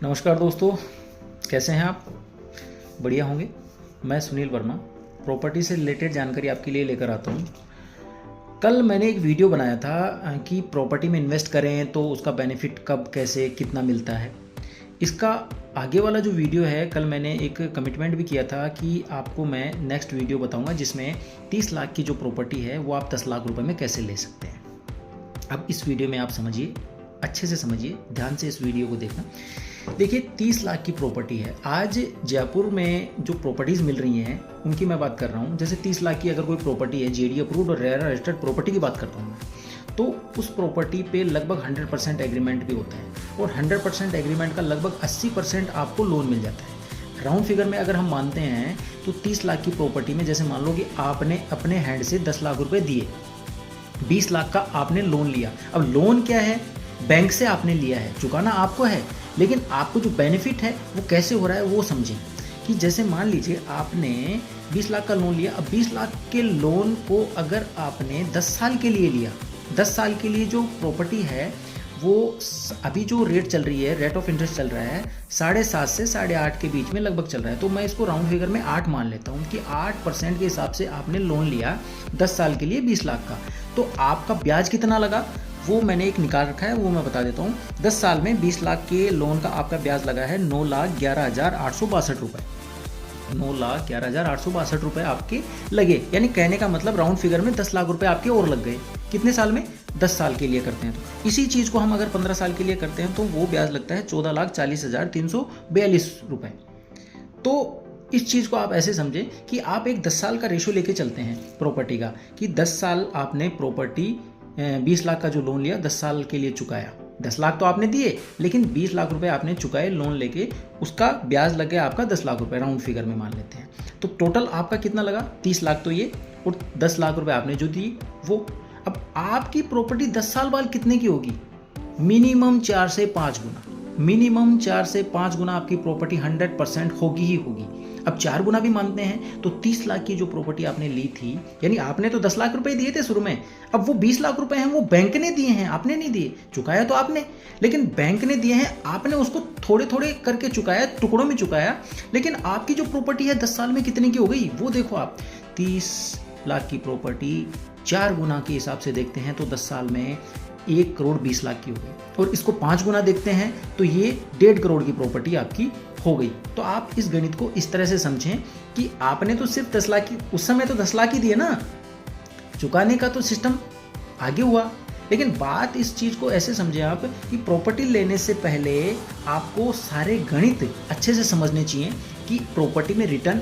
नमस्कार दोस्तों, कैसे हैं आप? बढ़िया होंगे। मैं सुनील वर्मा प्रॉपर्टी से रिलेटेड जानकारी आपके लिए लेकर आता हूँ। कल मैंने एक वीडियो बनाया था कि प्रॉपर्टी में इन्वेस्ट करें तो उसका बेनिफिट कब, कैसे, कितना मिलता है। इसका आगे वाला जो वीडियो है, कल मैंने एक कमिटमेंट भी किया था कि आपको मैं नेक्स्ट वीडियो बताऊंगा जिसमें 30 लाख की जो प्रॉपर्टी है वो आप 10 लाख रुपए में कैसे ले सकते हैं। अब इस वीडियो में आप समझिए, अच्छे से समझिए, ध्यान से इस वीडियो को देखना। देखिए, 30 लाख की प्रॉपर्टी है। आज जयपुर में जो प्रॉपर्टीज़ मिल रही हैं उनकी मैं बात कर रहा हूँ। जैसे 30 लाख की अगर कोई प्रॉपर्टी है, जेडी अप्रूव्ड और रेरा रजिस्टर्ड प्रॉपर्टी की बात करता हूँ मैं, तो उस प्रॉपर्टी पे लगभग 100% एग्रीमेंट भी होता है और 100% एग्रीमेंट का लगभग 80% आपको लोन मिल जाता है। राउंड फिगर में अगर हम मानते हैं तो 30 लाख की प्रॉपर्टी में जैसे मान लो कि आपने अपने हैंड से 10 लाख रुपए दिए, 20 लाख का आपने लोन लिया। अब लोन क्या है? बैंक से आपने लिया है, चुकाना आपको है, लेकिन आपको जो बेनिफिट है वो कैसे हो रहा है वो समझें। कि जैसे मान लीजिए आपने 20 लाख का लोन लिया। अब 20 लाख के लोन को अगर आपने 10 साल के लिए लिया, 10 साल के लिए जो प्रॉपर्टी है वो अभी जो रेट चल रही है, रेट ऑफ इंटरेस्ट चल रहा है 7.5 से 8.5 के बीच में लगभग चल रहा है। तो मैं इसको राउंड फिगर में 8 मान लेता हूँ कि 8% के हिसाब से आपने लोन लिया 10 साल के लिए 20 लाख का। तो आपका ब्याज कितना लगा वो मैंने एक निकाल रखा है, वो मैं बता देता हूँ। 10 साल में 20 लाख के लोन का आपका ब्याज लगा है 9,11,862 रुपये। 9,11,862 रुपये आपके लगे। यानी कहने का मतलब राउंड फिगर में 10 लाख रुपए आपके और लग गए। कितने साल में? 10 साल के लिए करते हैं तो। इसी चीज़ को हम अगर 15 साल के लिए करते हैं तो वो ब्याज लगता है 14,40,342 रुपये। तो इस चीज़ को आप ऐसे समझें कि आप एक 10 साल का रेशो लेके चलते हैं प्रॉपर्टी का, कि 10 साल आपने प्रॉपर्टी 20 लाख का जो लोन लिया 10 साल के लिए चुकाया। 10 लाख तो आपने दिए, लेकिन 20 लाख रुपए आपने चुकाए लोन लेके, उसका ब्याज लग गया आपका 10 लाख रुपए, राउंड फिगर में मान लेते हैं। तो टोटल आपका कितना लगा? 30 लाख तो ये, और 10 लाख रुपए आपने जो दी वो। अब आपकी प्रॉपर्टी 10 साल बाद कितने की होगी? मिनिमम 4 से 5 गुना। मिनिमम 4 से 5 गुना आपकी प्रॉपर्टी 100% होगी ही होगी। अब 4 गुना भी मानते हैं तो 30 लाख की जो प्रॉपर्टी आपने ली थी, यानी आपने तो 10 लाख रुपए दिए थे शुरू में, अब वो 20 लाख रुपए हैं वो बैंक ने दिए हैं, आपने नहीं दिए। चुकाया तो आपने, लेकिन बैंक ने दिए हैं, आपने उसको थोड़े थोड़े करके चुकाया, टुकड़ों में चुकाया। लेकिन आपकी जो प्रॉपर्टी है 10 साल में कितने की हो गई वो देखो आप। 30 लाख की प्रॉपर्टी 4 गुना के हिसाब से देखते हैं तो 10 साल में 1,20,00,000 की हो गई, और इसको 5 गुना देखते हैं तो ये 1.5 करोड़ की प्रॉपर्टी आपकी हो गई। तो आप इस गणित को इस तरह से समझें कि आपने तो सिर्फ 10 लाख की, उस समय तो 10 लाख ही दिए ना, चुकाने का तो सिस्टम आगे हुआ। लेकिन बात इस चीज़ को ऐसे समझें आप कि प्रॉपर्टी लेने से पहले आपको सारे गणित अच्छे से समझने चाहिए कि प्रॉपर्टी में रिटर्न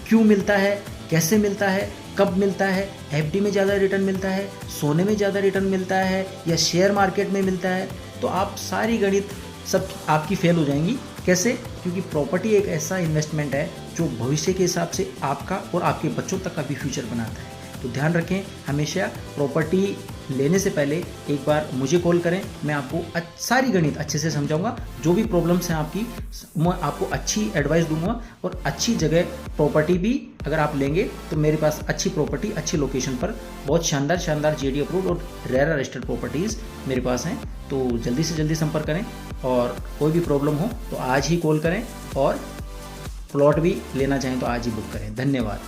क्यों मिलता है, कैसे मिलता है, कब मिलता है, एफडी में ज़्यादा रिटर्न मिलता है, सोने में ज़्यादा रिटर्न मिलता है, या शेयर मार्केट में मिलता है। तो आप सारी गणित सब आपकी फेल हो जाएंगी। कैसे? क्योंकि प्रॉपर्टी एक ऐसा इन्वेस्टमेंट है जो भविष्य के हिसाब से आपका और आपके बच्चों तक का भी फ्यूचर बनाता है। तो ध्यान रखें, हमेशा प्रॉपर्टी लेने से पहले एक बार मुझे कॉल करें, मैं आपको सारी गणित अच्छे से समझाऊंगा। जो भी प्रॉब्लम्स हैं आपकी, मैं आपको अच्छी एडवाइस दूंगा, और अच्छी जगह प्रॉपर्टी भी अगर आप लेंगे तो मेरे पास अच्छी प्रॉपर्टी, अच्छी लोकेशन पर बहुत शानदार शानदार जेडी अप्रूव्ड और रेरा रजिस्टर्ड प्रॉपर्टीज़ मेरे पास हैं। तो जल्दी से जल्दी संपर्क करें, और कोई भी प्रॉब्लम हो तो आज ही कॉल करें, और प्लॉट भी लेना चाहें तो आज ही बुक करें। धन्यवाद।